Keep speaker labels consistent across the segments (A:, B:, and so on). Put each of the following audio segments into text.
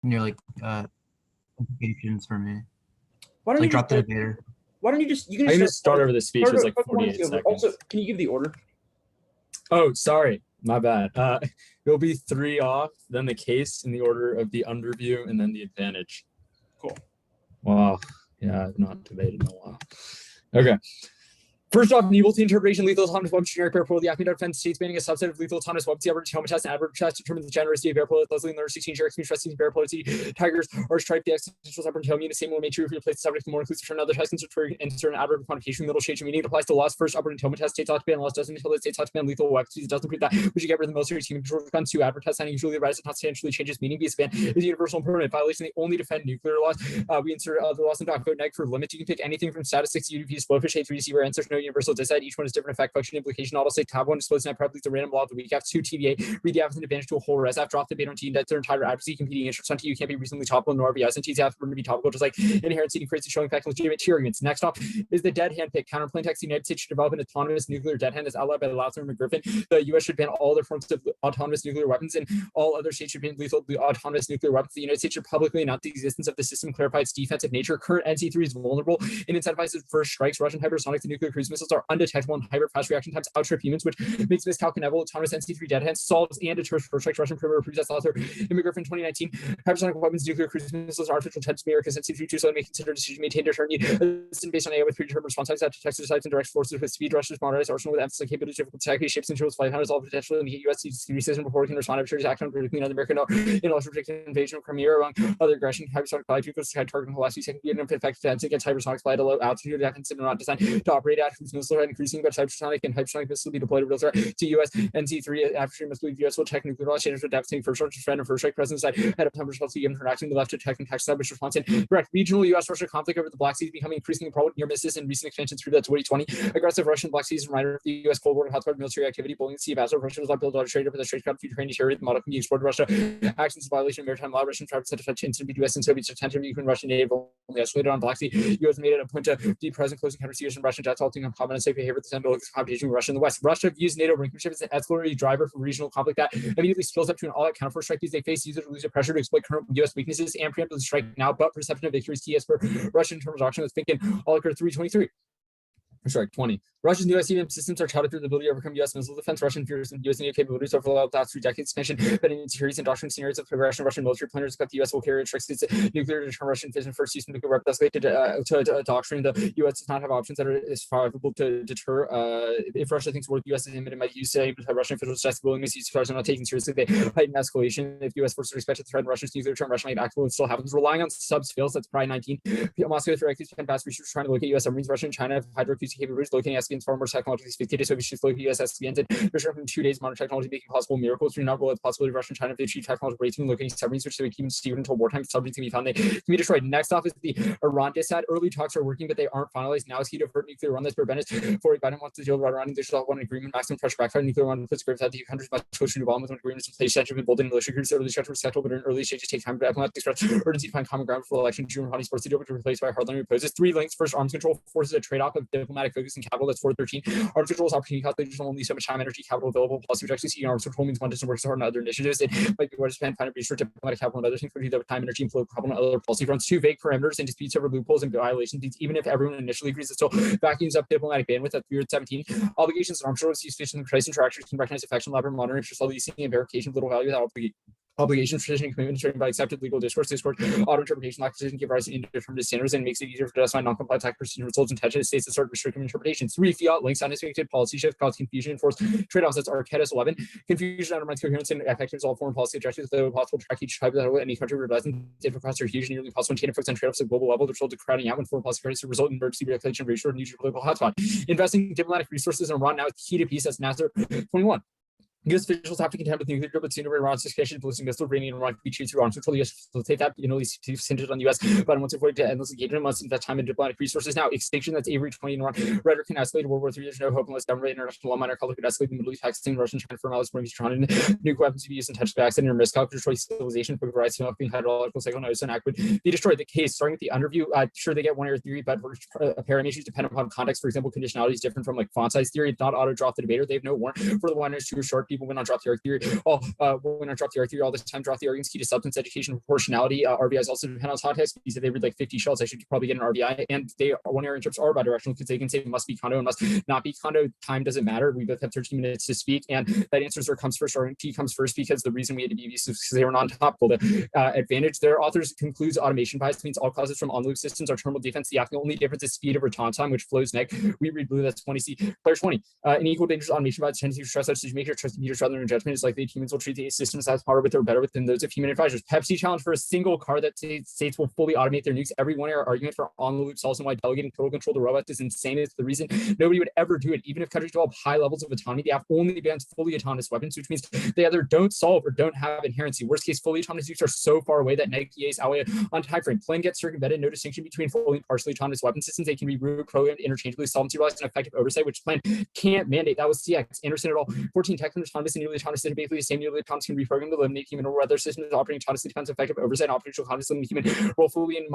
A: implications for me.
B: Why don't
A: Like
B: you
A: drop the
B: just,
A: debater.
B: why don't you just, you can
C: I can
B: just
C: just start over the speech. It's like
B: start
C: 48 seconds.
B: Also, can you give the order?
C: Oh, sorry. My bad. It'll be 3 off, then the case in the order of the underview, and then the advantage.
B: Cool.
C: Wow. Yeah, I've not debated in a while. Okay. First off, multi interpretation, lethal autonomous weapons, generic air pool, the Acme defense states banning a subset of lethal autonomous weapons. The average helmet test and adverb test determines the generosity of air pool. Leslie and 16 generic speech testing of air pool. Tigers are striped. The existential separate tell me the same will make true if you place the subject more inclusive for another test and insert an adverb quantification middle shade meaning. It applies to loss first upper entailment test states ought to ban loss doesn't until it states ought to ban lethal weapons. It doesn't prove that we should get rid of the most serious human control guns. 2 adverb test and usually the rise not substantially changes meaning. Be ban is universal and permanent violation. They only defend nuclear laws. We insert other laws and vote neg for limits. You can pick anything from status 6 UDPs, blowfish, A3DC, where answers no universal decide. Each one is different effect, function, implication. Auto say tab 1 discloses net probably the random law of the week. F2 TVA read the F advantage to a whole res. F drop the beta on T. That's their entire advocacy competing interests on T. You can't be reasonably topical nor RBS and T's have to be topical, just like inherent seating creates a showing fact legitimate T arguments. Next off is the dead hand pick. Counterplain text. The United States should develop an autonomous nuclear dead hand as outlawed by Lawson and McGriffin. The U.S. should ban all other forms of autonomous nuclear weapons, and all other states should ban lethal autonomous nuclear weapons. The United States should publicly announce the existence of the system, clarify its defensive nature. Current NC3 is vulnerable and incentivizes first strikes. Russian hypersonic and nuclear cruise missiles are undetectable and hyper fast reaction times outstrip humans, which makes miscalculable. Autonomous NC3 dead hand solves and deters first strikes. Russian perimeter proves that's author immigrant in 2019. Hypersonic weapons, nuclear cruise missiles, artificial intelligence, America's NC3 too, so they may consider decision maintain deterrent based on AI with predetermined response times that detects decides and directs forces with speed. Russia's modernized arsenal with emphasis on capabilities, difficult attack shapes and tools, flight hunters, all potential in the U.S. security system before it can respond to act on critically another American in also protected invasion of Crimea among other aggression. Hypersonic flight vehicles sky target in the last few seconds. Vietnam effective defense against hypersonic flight at low altitude defensive and not designed to operate at cruise missile threat increasing, but hypersonic and hypersonic missiles will be deployed to real threat to U.S. NC3 after must believe U.S. will check nuclear law changes for devastating first strike friend and first strike presence side head of temperature policy given interacting the left to tech and tech establish response in direct regional U.S. Russia conflict over the Black Sea is becoming increasingly prevalent near misses and recent expansions through the 2020 aggressive Russian Black Sea is a reminder of the U.S. Cold War and hotspot military activity bullying the Sea of Azov. Russia was not built on trade over the Strait of future Ukrainian territory. The model can be explored to Russia. Actions of violation of maritime law. Russian tribes had to touch instant U.S. and Soviet attention Ukraine Russian native only escalated on Black Sea. U.S. made it a point to be present close encounters U.S. and Russian jets halting on common and safe behavior at the center of competition with Russia in the West. Russia views NATO brinkmanship as an escalatory driver for regional conflict that immediately spills up to an all-out counterforce strike because they face user to lose their pressure to exploit current U.S. weaknesses and preemptively strike now, but perception of victory is key as per Russian terms of auction with thinking all occurred 323. Sorry, 20. Russia's new ICBM systems are touted through the ability to overcome U.S. missile defense. Russian fears and U.S. NATO capabilities over the last 3 decades. Expansion, but in series and doctrine scenarios of progression, Russian military planners expect the U.S. will carry its nuclear to turn Russian vision first use nuclear weapons escalated to doctrine. The U.S. does not have options that are as favorable to deter. If Russia thinks what the U.S. is aiming at, might use Russian officials just willingness to use force are not taken seriously. They heighten escalation. If U.S. forces are expected to threaten Russia's nuclear turn, Russia might act when it still happens. Relying on subs fails. That's probably 19. Moscow directly spent past research trying to locate U.S. submarines. Russia and China have hydroacoustic capabilities. Locating SBNs far more technologically sophisticated, so we should look at U.S. SBNs. And there's from 2 days modern technology making possible miracles. Do not rule out the possibility of Russia and China if they achieve technological breakthrough locating submarines, which they keep secret until wartime. Submarines can be found. They can be destroyed. Next off is the Iran dissat. Early talks are working, but they aren't finalized. Now is key to avert nuclear Iran. That's where Biden wants to deal with Iran. They should have one agreement. Maximum pressure backfire. Nuclear Iran puts graves out the countries much closer to bomb with agreements in place. Essentially, bolting militia groups. Early structure was settled, but in early stages take time to implement these threats. Urgency to find common ground for election. June Rouhani supports the deal, which was replaced by hardline opposes. 3 links. First, arms control forces a trade-off of diplomatic focus and capital. That's 413. Arms control is opportunity cost. There's only so much time, energy, capital available. Policy objectives. Seeking arms control means one doesn't work so hard on other initiatives. It might be more to spend finding research, diplomatic capital, and other things. But either time, energy, and political capital, and other policy fronts. 2 vague parameters and disputes over loopholes and violations. Even if everyone initially agrees, it still vacuums up diplomatic bandwidth at 317. Obligations and arms control use station crisis interactions can recognize affection, elaborate monitoring, interest, leasing, and verification of little value without obligations, tradition, and commitments driven by accepted legal discourse, auto interpretation, lack of decision, give rise to indeterminate standards, and makes it easier for justify non-compliant attack precision results and intention states that start restricting interpretations. 3 fiat links, unexpected policy shift, cause confusion, enforce trade-offs. That's Arquetus 11. Confusion undermines coherence and effectiveness all foreign policy objectives. Though possible track each type of any country realizing different costs are huge and nearly possible maintain a focus on trade-offs at global level, the result of crowding out when foreign policy credits result in emergency reaction of racial and neutral political hotspot. Investing in diplomatic resources in Iran now is key to peace. That's Nasser 21. U.S. officials have to contend with nuclear, but sooner Iran's escalation, ballistic missile, Iranian Iran could be treated through arms control. The U.S. facilitate that, at least to send it on the U.S. But once avoid endless engagement, must invest time in diplomatic resources. Now, extinction, that's Avery 20 in Iran. Rhetoric can escalate to World War III. There's no hope unless government, international law, minor conflict could escalate in the Middle East, Pakistan, Russian, China, for malice, Iran, nuclear weapons to be used intentionally by accident or miscalculation, destroy civilization, for variety of hydrological cycle, notice, and act would be destroyed. The case, starting with the underview, sure, they get one error theory, but apparent issues depend upon context. For example, conditionality is different from like font size theory. It's not auto drop the debater. They have no warrant for the one is too short. people went on drop the arc theory. Went on drop the arc theory all the time. Drop the arguments key to substance education proportionality. RBIs also depend on context. Because if they read like 50 shells, I should probably get an RBI. And they one area interrupts are bidirectional because they can say must be condo and must not be condo. Time doesn't matter. We both have 13 minutes to speak, and that answer comes first. Or T comes first because the reason we had to be is because they were non-topical. The advantage their authors concludes automation bias means all causes from on-loop systems are terminal defense. The only difference is speed over time, which flows neg. We read blue. That's 20C. Player 20. An equal dangerous automation bias tendency to stress such as make your trust meters rather than judgment is likely humans will treat the systems as power with or better within those of human advisors. Pepsi challenge for a single car that states will fully automate their nukes. Every one argument for on-the-loop solves and why delegating total control to robots is insane. It's the reason nobody would ever do it. Even if countries develop high levels of autonomy, they have only bans fully autonomous weapons, which means they either don't solve or don't have inherency. Worst case, fully autonomous nukes are so far away that neg EAs outweigh on time frame. Plan gets circumvented. No distinction between fully and partially autonomous weapon systems. They can be programmed interchangeably. Solvency relies on effective oversight, which plan can't mandate. That was CX. Anderson et al. 14 tech autonomous and nearly autonomous systems. Basically, the same nearly autonomous can be programmed to eliminate human or weather systems. Operating autonomously depends on effective oversight and operational confidence in the human role fully in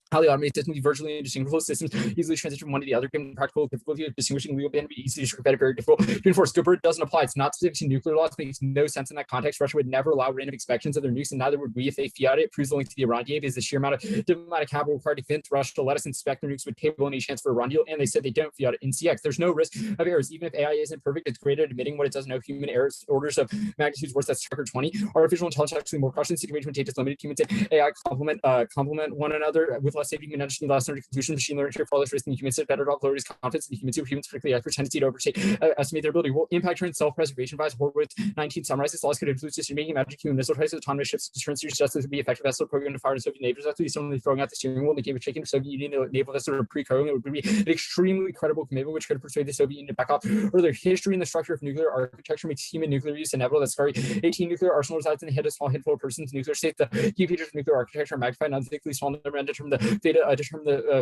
C: highly automated systems, virtually indistinguishable systems, easily transition from one to the other, given practical difficulty of distinguishing legal ban, be easy to circumvent, very difficult to enforce. Gilbert doesn't apply. It's not specific to nuclear laws. It makes no sense in that context. Russia would never allow random inspections of their nukes, and neither would we if they fiat it. It proves the link to the Iran deal because the sheer amount of diplomatic capital required to convince Russia to let us inspect their nukes would table any chance for Iran deal, and they said they don't fiat it in CX. There's no risk of errors. Even if AI isn't perfect, it's great at admitting what it doesn't know. Human errors, orders of magnitudes worse. That's Strucker 20. Artificial intelligence actually more cautious. Situation is limited. Humans and AI complement one another with less safety and understanding. Last under conclusion, machine learning for less risk than humans better dog lower confidence in humans who humans particularly have tendency to overstate estimate their ability. Will impact trend self-preservation bias. Horowitz 19 summarizes laws could influence decision making. Magic human missile types of autonomous ships deterrence justice would be effective vessel program to fire in Soviet navy. That's similarly throwing out the steering wheel in the game of shaking the Soviet Union naval vessel or pre-coding. It would be an extremely credible commitment which could persuade the Soviet Union to back off. Further history in the structure of nuclear architecture makes human nuclear use inevitable. That's very 18 nuclear arsenal resides in the head of a small handful of persons. Nuclear state. The key features of nuclear architecture are magnified, non-thickly small number, and determine the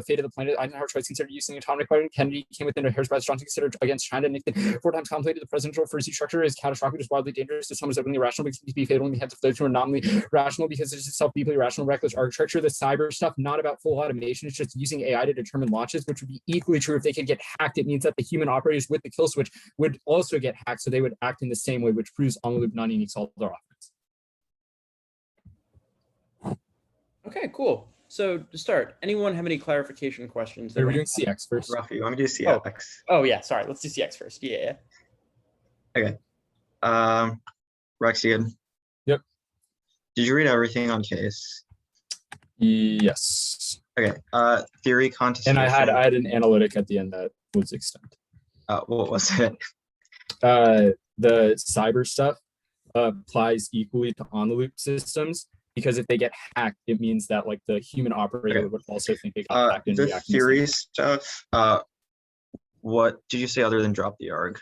C: fate of the planet. Eisenhower twice considered using atomic weapon. Kennedy came within a hair's breadth. Johnson considered against China. Nixon 4 times contemplated the presidential first structure is catastrophic, is wildly dangerous. To some is openly rational because it can be fatal in the hands of those who are nominally rational because it's itself deeply irrational, reckless architecture. The cyber stuff, not about full automation. It's just using AI to determine launches, which would be equally true if they could get hacked. It means that the human operators with the kill switch would also get hacked, so they would act in the same way, which proves on-loop non-unique solve their offense.
B: Okay, cool. So to start, anyone have any clarification questions?
C: Are we doing CX first?
D: Rafi, you want me to do CX?
B: Oh yeah, sorry. Let's do CX first. Yeah.
D: Okay. Rexian.
C: Yep.
D: Did you read everything on case?
C: Yes.
D: Okay. Theory contestation.
C: And I had an analytic at the end that was extent.
D: What was it?
C: The cyber stuff applies equally to on-the-loop systems. Because if they get hacked, it means that like the human operator would also think they got hacked.
D: The theory stuff. What did you say other than drop the arg?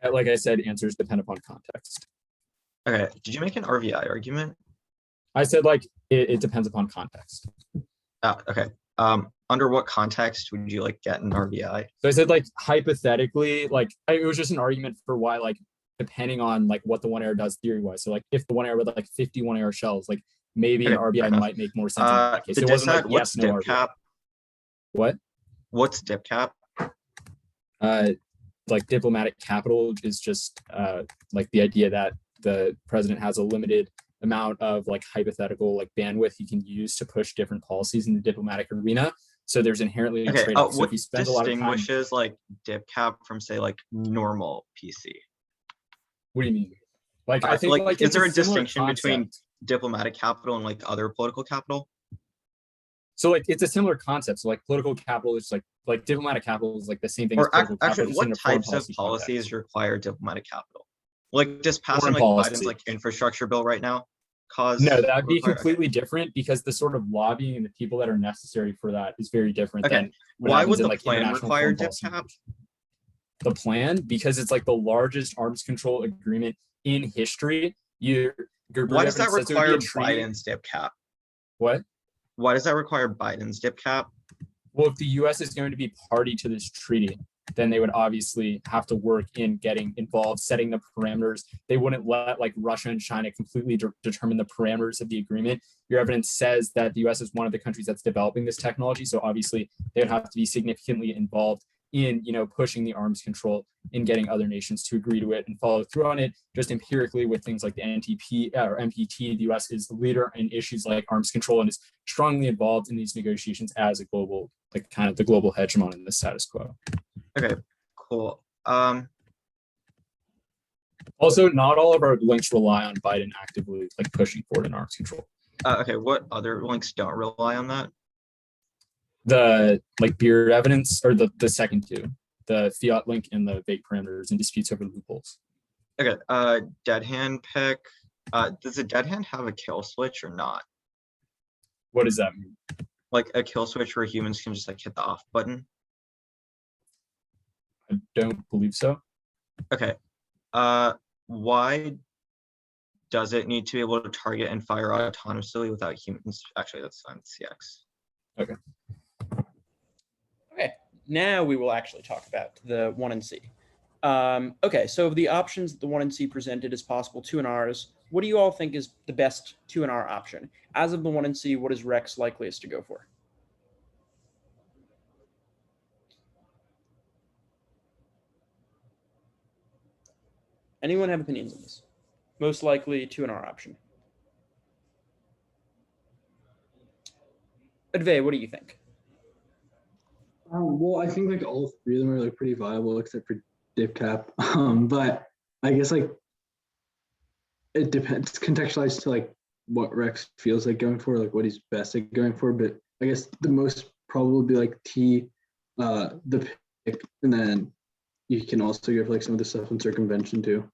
C: Like I said, answers depend upon context.
D: Okay. Did you make an RVI argument?
C: I said like it depends upon context.
D: Okay. Under what context would you like get an RVI?
C: So I said like hypothetically, like it was just an argument for why like depending on like what the one error does theory wise. So like if the one error with like 51 error shells, like maybe an RBI might make more sense in that case. It wasn't like yes, no RBI. Cap? What?
D: What's dip cap?
C: Like diplomatic capital is just like the idea that the president has a limited amount of like hypothetical like bandwidth he can use to push different policies in the diplomatic arena. So there's inherently a trade-off. So
D: what
C: if he spends a lot of time,
D: distinguishes like dip cap from say like normal PC?
C: What do you mean? Like I think like
D: is there a distinction between diplomatic capital and like other political capital?
C: So like it's a similar concept. So like political capital is like diplomatic capital is like the same thing.
D: Or
C: as
D: actually,
C: capital,
D: what types of policies require diplomatic capital? Like just passing like Biden's like infrastructure bill right now cause?
C: No, that'd be completely different because the sort of lobbying and the people that are necessary for that is very different.
D: Okay.
C: Than
D: why would the plan require dip cap?
C: The plan, because it's like the largest arms control agreement in history.
D: Why does that require Biden's dip cap?
C: What?
D: Why does that require Biden's dip cap?
C: Well, if the U.S. is going to be party to this treaty, then they would obviously have to work in getting involved, setting the parameters. They wouldn't let like Russia and China completely determine the parameters of the agreement. Your evidence says that the U.S. is one of the countries that's developing this technology. So obviously they would have to be significantly involved in, pushing the arms control and getting other nations to agree to it and follow through on it. Just empirically with things like the NTP or MPT, the US is the leader in issues like arms control and is strongly involved in these negotiations as a global, like kind of the global hegemon in the status quo.
D: Okay, cool.
C: Also, not all of our links rely on Biden actively like pushing forward in arms control.
D: Okay, what other links don't rely on that?
C: The like beard evidence, or the second two, the fiat link and the vague parameters and disputes over loopholes.
D: Okay, dead hand pick. Does a dead hand have a kill switch or not?
C: What does that mean?
D: Like a kill switch where humans can just like hit the off button?
C: I don't believe so.
D: Okay. Why does it need to be able to target and fire autonomously without humans? Actually, that's fine. CX.
C: Okay.
B: Okay, now we will actually talk about the 1 and C. Okay, so of the options that the 1 and C presented as possible 2 and Rs, what do you all think is the best 2 and R option? As of the 1 and C, what is Rex likeliest to go for? Anyone have opinions on this? Most likely 2 and R option. Advay, what do you think?
E: Well, I think like all three of them are like pretty viable except for DipCap. But I guess like it depends, contextualized to like what Rex feels like going for, like what he's best at going for. But I guess the most probable would be like T, the pick, and then you can also go for like some of the stuff in circumvention too.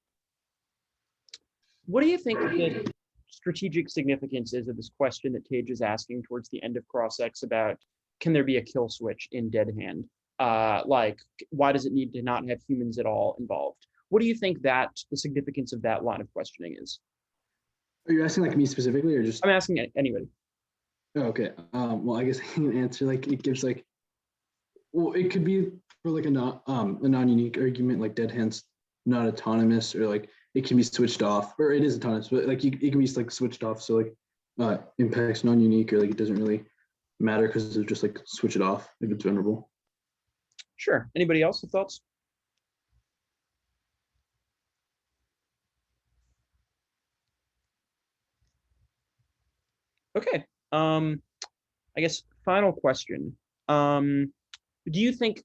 B: What do you think the strategic significance is of this question that Tage is asking towards the end of Cross-X about can there be a kill switch in Dead Hand? Like, why does it need to not have humans at all involved? What do you think that the significance of that line of questioning is?
E: Are you asking like me specifically or just?
B: I'm asking anybody.
E: Oh, okay. Well, I guess I can answer like it gives like, well, it could be for like a non-unique argument, like Dead Hand's not autonomous, or like it can be switched off, or it is autonomous, but like it can be like switched off. So like impacts non-unique, or like it doesn't really matter because it's just like switch it off if it's vulnerable.
B: Sure. Anybody else with thoughts? Okay. I guess final question. Why do you think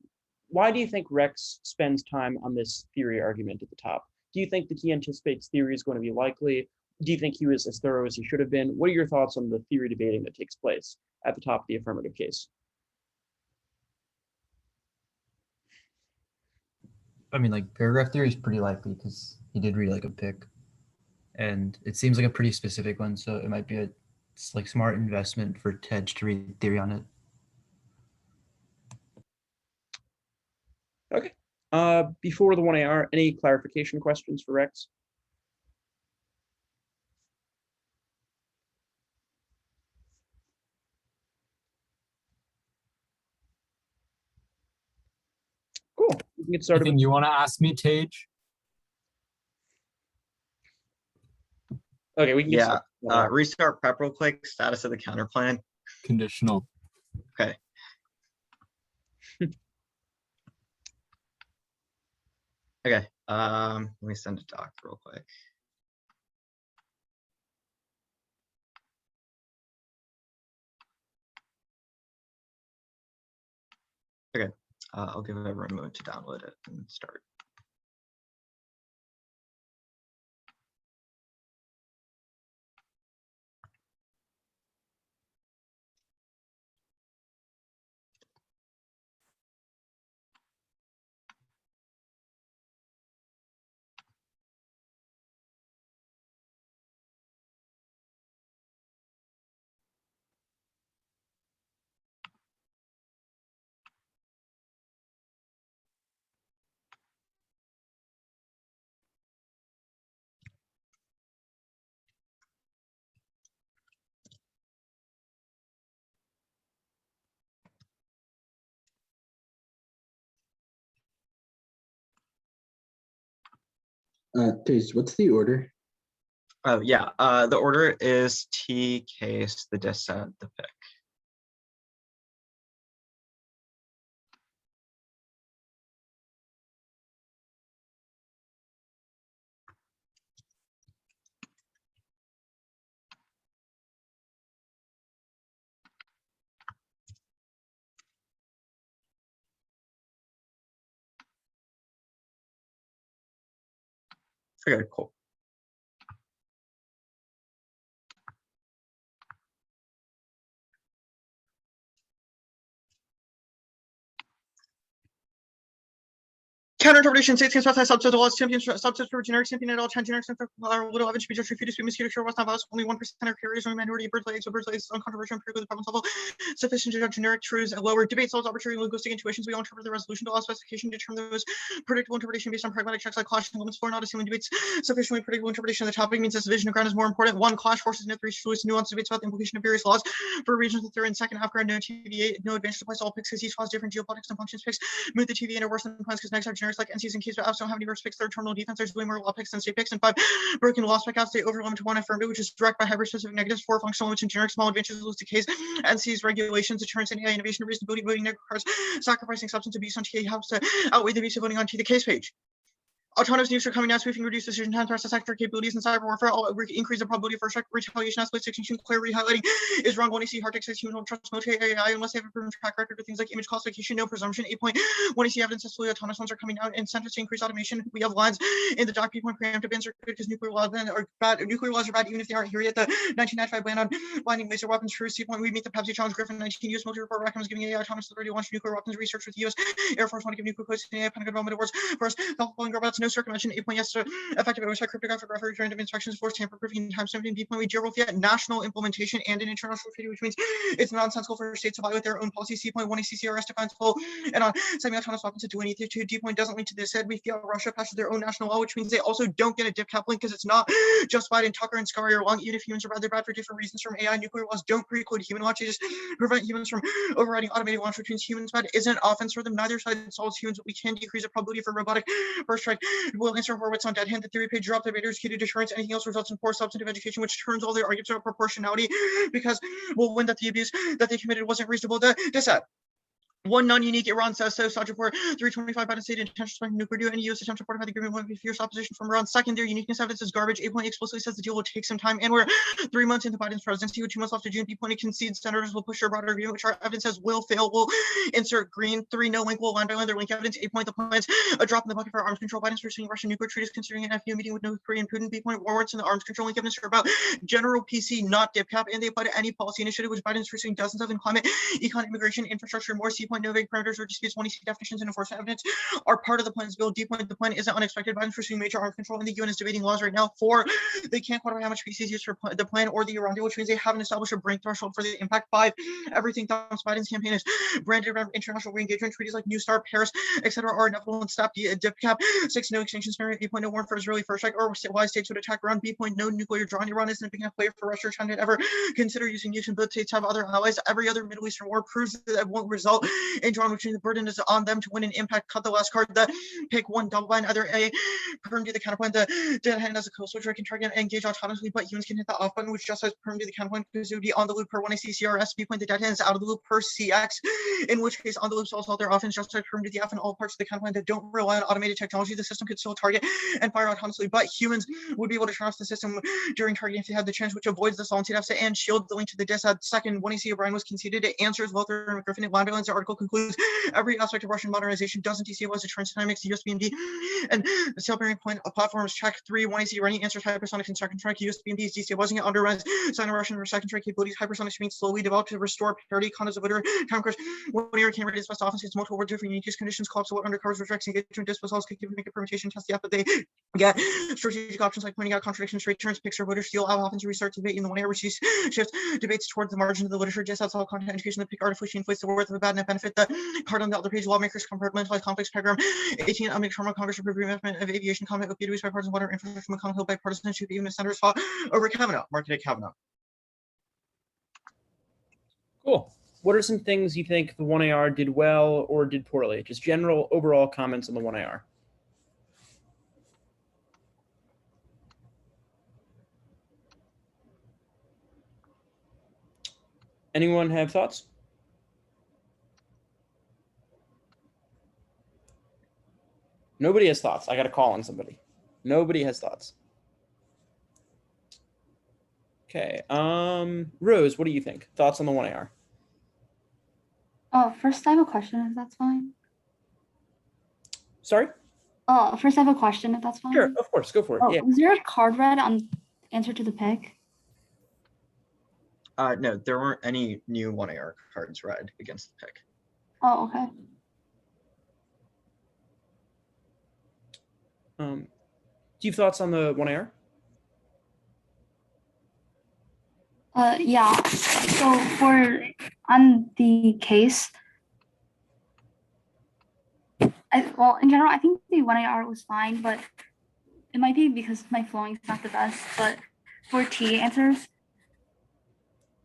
B: Rex spends time on this theory argument at the top? Do you think that he anticipates theory is going to be likely? Do you think he was as thorough as he should have been? What are your thoughts on the theory debating that takes place at the top of the affirmative case?
A: I mean, like paragraph theory is pretty likely because he did read like a pick, and it seems like a pretty specific one, so it might be a like smart investment for Tej to read theory on it.
B: Okay. Before the 1AR, any clarification questions for Rex? Cool. We can get started.
C: Anything you want to ask me, Tage?
B: Okay, we can get
D: started. Restart prep real quick. Status of the counter plan.
C: Conditional.
D: Okay. Okay. Let me send a doc real quick. Okay. I'll give everyone a moment to download it and start.
E: Tage, what's the order?
D: Oh yeah, the order is T, case, the descent, the pick. Okay, cool. Counter-interpretation states can specify subsets of laws, subsets for generic champion at all time, generic subsets are little evidence to be just refuted, to be mosquito sure was not biased, only 1% are carriers or minority birth legs, so birth legs is uncontroversial empirical the prevalence level, sufficient to judge generic truths at lower debate solves arbitrary linguistic intuitions. We all interpret the resolution to law specification, determine those predictable interpretation based on pragmatic checks like clash and limits for not assuming debates. Sufficiently predictable interpretation of the topic means this division of ground is more important. One, clash forces no three choice nuanced debates about the implication of various laws for regions of the third and second half ground, no TVA, no advantage to place all picks because each cause different geopolitics and functions picks. Move the TVA into worse than plans because next have generics like NCs and Ks, but don't have any verse picks. Third terminal defense, there's way more law picks than state picks. And 5, broken law spec outs, they overlimit to 1 affirmative, which is direct by hyper-specific negatives. 4, functional limits and generic small advantages lose to Ks. NCs, regulations, deterrence, and AI innovation, reasonability, voting negative cards, sacrificing substance abuse on TA helps to outweigh the abuse of voting on T the case page. Autonomous nukes are coming down, spoofing, reduce decision time, threats to sector capabilities, and cyber warfare. All increase the probability for retaliation, escalate extinction, clear rehighlighting is wrong. When you see hard text says humans won't trust military AI unless they have a proven track record with things like image classification, no presumption. 8 point. When you see evidence that fully autonomous ones are coming down, incentives to increase automation. We have lines in the doc. Point preemptive bans are good because nuclear laws are bad. Nuclear laws are bad even if they aren't here yet. The 1995 ban on blinding laser weapons. True. C point. We meet the Pepsi challenge. Griffin 19 U.S. military report recommends giving AI autonomous authority to launch nuclear weapons research with the U.S. Air Force want to give nuclear codes to AI Pentagon development awards. First, following robots, no circumvention. 8 point. Yes. Effective oversight, cryptographic reference, random inspections, force tamper-proofing, time stamping. B point. We deal with yet national implementation and an international treaty, which means it's nonsensical for states to violate their own policy. C point. 1 ACCRS defines full and on semi-autonomous weapons to do anything. 2 D point doesn't link to this. Said we feel Russia passes their own national law, which means they also don't get a dip cap link because it's not justified in Tucker and Scurry or Long. Even if humans are rather bad for different reasons from AI, nuclear laws don't preclude human launch. They just prevent humans from overriding automated launch, which means humans bad isn't offense for them. Neither side solves humans, but we can decrease the probability for robotic first strike. We'll answer Horowitz on dead hand. The theory page drop the debaters key to deterrence. Anything else results in poor substantive education, which turns all their arguments about proportionality because we'll win that the abuse that they committed wasn't reasonable. Dissat. 1 non-unique Iran says so. Sajid for 325 Biden state intention to nuclear deal. Any U.S. attempt to fortify the agreement won't be fierce opposition from Iran. Second, their uniqueness evidence is garbage. 8 point explicitly says the deal will take some time, and we're 3 months into Biden's presidency with 2 months left to June. B point concedes senators will push for a broader agreement, which our evidence says will fail. Will insert green. 3 no link will line by line their link evidence. 8 point the plans a drop in the bucket for arms control. Biden's pursuing Russian nuclear treaties, considering an FU meeting with North Korea and Putin. B point warrants and the arms control link evidence are about general PC, not dip cap, and they apply to any policy initiative which Biden's pursuing dozens of in climate, econ, immigration, infrastructure, more. C point no vague parameters or disputes. 1 EC definitions and enforcement evidence are part of the plan's bill. D point the plan isn't unexpected. Biden's pursuing major arms control, and the UN is debating laws right now. 4 they can't quantify how much PC is used for the plan or the Iran deal, which means they haven't established a break threshold for the impact. 5 everything thumbs Biden's campaign is branded around international re-engagement. Treaties like New START, Paris, etc. are inevitable and stop the dip cap. 6 no extinction scenario. 8 point no warrant for Israeli first strike or why states would attack Iran. B point no nuclear drawn. Iran isn't a big enough player for Russia or China to ever consider using nukes, and both states have other allies. Every other Middle Eastern war proves that it won't result in drawn, which means the burden is on them to win an impact. Cut the last card. The pick 1 double blind, either A perm to the counterpoint. The dead hand as a code switcher can try and engage autonomously, but humans can hit the off button, which just says perm to the counterpoint because it would be on the loop per 1 ACCRS. B point the dead hand is out of the loop per CX, in which case on the loop solves all their offense, just like perm to the F and all parts of the counterpoint that don't rely on automated technology. The system could still target and fire autonomously, but humans would be able to turn off the system during targeting if they had the chance, which avoids the solitude deficit and shield the link to the dissad. Second, 1 AC O'Brien was conceded. It answers Lothar and McGriffin. Line by lines, the article concludes every aspect of Russian modernization doesn't destabilize the transdynamics, USBMD, and the sail bearing point of platforms. Check 3 1 AC running answers hypersonic and second strike. USBMD is destabilizing it under res Sino-Russian second strike capabilities. Hypersonic streaming slowly developed to restore parity. Condos of litter time crush. 1 year can reduce best offense against multiple different unique use conditions. Collapse of what undercovers rejects engagement disposals could give make a permutation test the app that they get strategic options like pointing out contradictions, straight turns, picks or voter steal. How often to restart debate in the 1 area which shifts debates towards the margin of the literature. Just outside content education, the pick artificially inflates the worth of a bad net benefit. The card on the other page, lawmakers compartmentalize complex program. 18 Trump Congress approved reinvestment of aviation comment with BW's bipartisan water infrastructure. McConnell Hill bipartisanship. Even the senators fought over Kavanaugh. Marketed Kavanaugh.
B: Cool. What are some things you think the 1AR did well or did poorly? Just general overall comments on the 1AR. Anyone have thoughts? Nobody has thoughts. I got to call on somebody. Nobody has thoughts. Okay. Rose, what do you think? Thoughts on the 1AR?
F: Oh, first I have a question, if that's fine.
B: Sorry?
F: First I have a question, if that's fine.
B: Sure, of course, go for it.
F: Oh,
B: Yeah.
F: was there a card read on answer to the pick?
G: No, there weren't any new 1AR cards read against the pick.
F: Oh, okay.
B: Do you have thoughts on the 1AR?
F: Yeah. So on the case, well, in general, I think the 1AR was fine, but it might be because my flowing is not the best. But for T answers,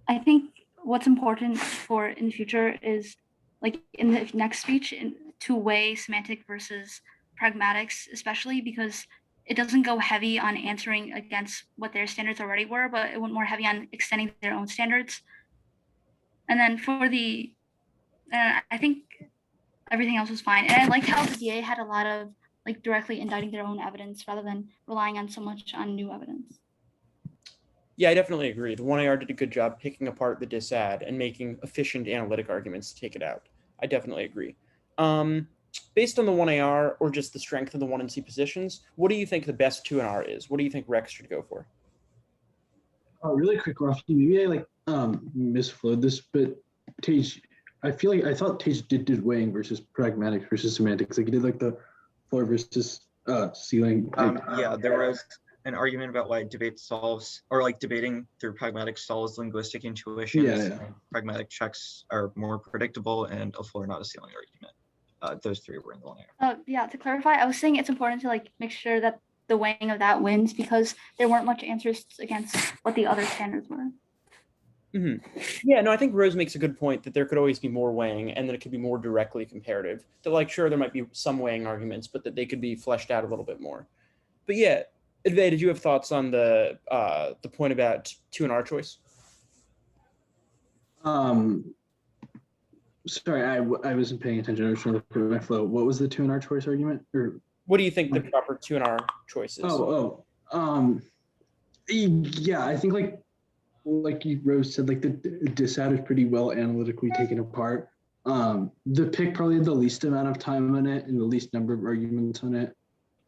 F: I think what's important for in the future is, like in the next speech, to weigh semantic versus pragmatics, especially because it doesn't go heavy on answering against what their standards already were, but it went more heavy on extending their own standards. And then for the, I think everything else was fine. And I liked how the DA had a lot of like directly indicting their own evidence rather than relying on so much on new evidence.
B: Yeah, I definitely agree. The 1AR did a good job picking apart the disad and making efficient analytic arguments to take it out. I definitely agree. Based on the 1AR or just the strength of the 1 and C positions, what do you think the best 2 and R is? What do you think Rex should go for?
E: Really quick, Rafi, maybe I misflowed this, but Tage, I thought Tage did weighing versus pragmatic versus semantics. Like he did like the floor versus ceiling.
G: Yeah, there was an argument about why debate solves, or like debating through pragmatic solves linguistic intuitions.
E: Yeah.
G: Pragmatic checks are more predictable, and a floor, not a ceiling argument. Those three were in the 1AR.
F: Yeah, to clarify, I was saying it's important to like make sure that the weighing of that wins because there weren't much answers against what the other standards were.
B: Yeah, no, I think Rose makes a good point that there could always be more weighing and that it could be more directly comparative. That like, sure, there might be some weighing arguments, but that they could be fleshed out a little bit more. But yeah, Advay, did you have thoughts on the point about 2 and R choice?
E: Sorry, I wasn't paying attention. I was trying to look at my flow. What was the 2 and R choice argument? Or
B: what do you think the proper 2 and R choice is?
E: Yeah, I think like Rose said, like the disad is pretty well analytically taken apart. The pick probably had the least amount of time on it and the least number of arguments on it.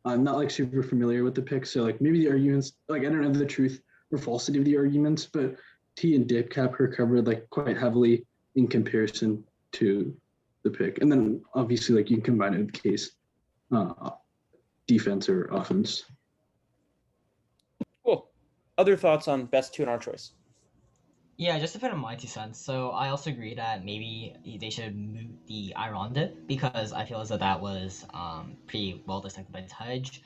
E: I'm not like super familiar with the pick, so like maybe the arguments, like I don't know the truth or falsity of the arguments, but T and DipCap are covered like quite heavily in comparison to the pick. And then obviously like you can combine it with case defense or offense.
B: Cool. Other thoughts on best 2 and R choice?
H: Yeah, just to put in my 2 cents. So I also agree that maybe they should move the iron dip because I feel as though that was pretty well dissected by Tudge.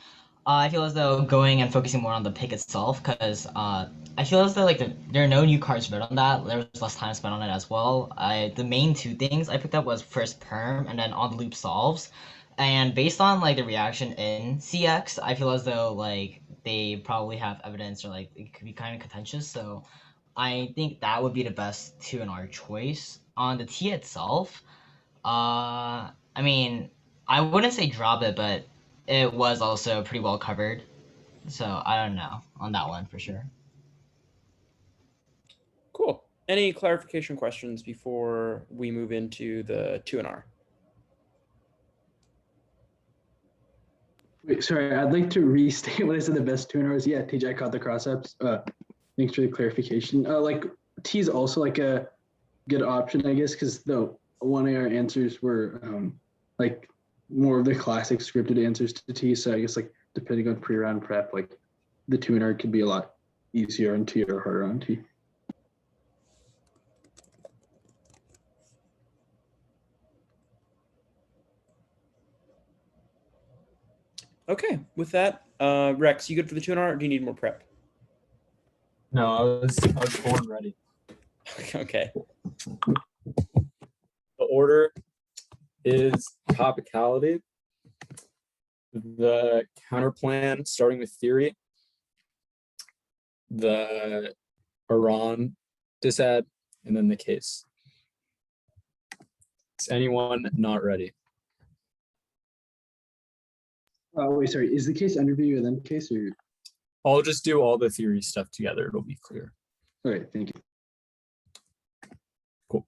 H: I feel as though going and focusing more on the pick itself because I feel as though like there are no new cards read on that. There was less time spent on it as well. The main 2 things I picked up was first perm and then on the loop solves. And based on like the reaction in CX, I feel as though like they probably have evidence or like it could be kind of contentious. So I think that would be the best 2 and R choice. On the T itself, I mean, I wouldn't say drop it, but it was also pretty well covered. So I don't know on that one for sure.
B: Cool. Any clarification questions before we move into the 2 and R?
E: Wait, sorry, I'd like to restate what I said the best 2 and R's. Yeah, TJ, I caught the cross-ups. Thanks for the clarification. Like T is also like a good option, I guess, because the 1AR answers were like more of the classic scripted answers to T. So I guess like depending on pre-round prep, like the 2 and R could be a lot easier on T or harder on T.
B: Okay, with that, Rex, you good for the 2 and R, or do you need more prep?
C: No, I was born ready.
B: Okay.
C: The order is topicality, the counterplan starting with theory, the Iran disad, and then the case. Is anyone not ready?
E: Wait, sorry, is the case underview and then case or?
C: I'll just do all the theory stuff together. It'll be clear.
E: All right, thank you.
C: Cool.